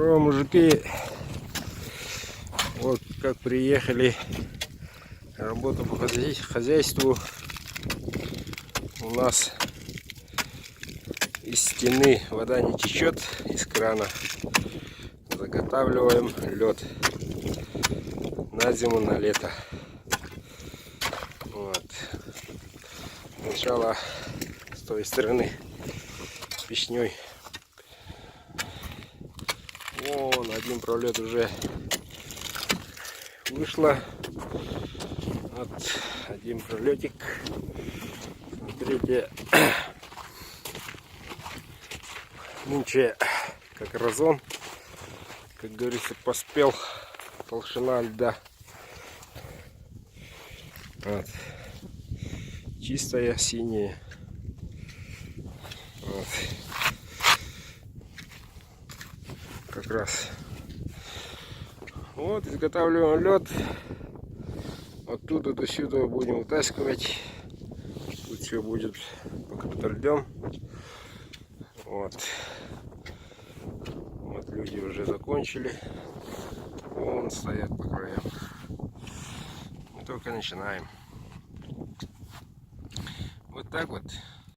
Здорово, мужики! Вот как приехали, работа по хозяйству. У нас из стены вода не течет, из крана. Заготавливаем лед на зиму, на лето. Вот. Сначала с той стороны печней. Вон один пролет уже вышло. Вот один пролетик. Смотрите, нынче как разон, как говорится, поспел, толщина льда. Вот. Чистая синяя. Вот. Как раз. Вот, изготавливаем лед. Оттуда до сюда будем вытаскивать. Тут все будет покрыто льдом. Вот. Вот люди уже закончили. Вон стоят по краям. Мы только начинаем. Вот так вот.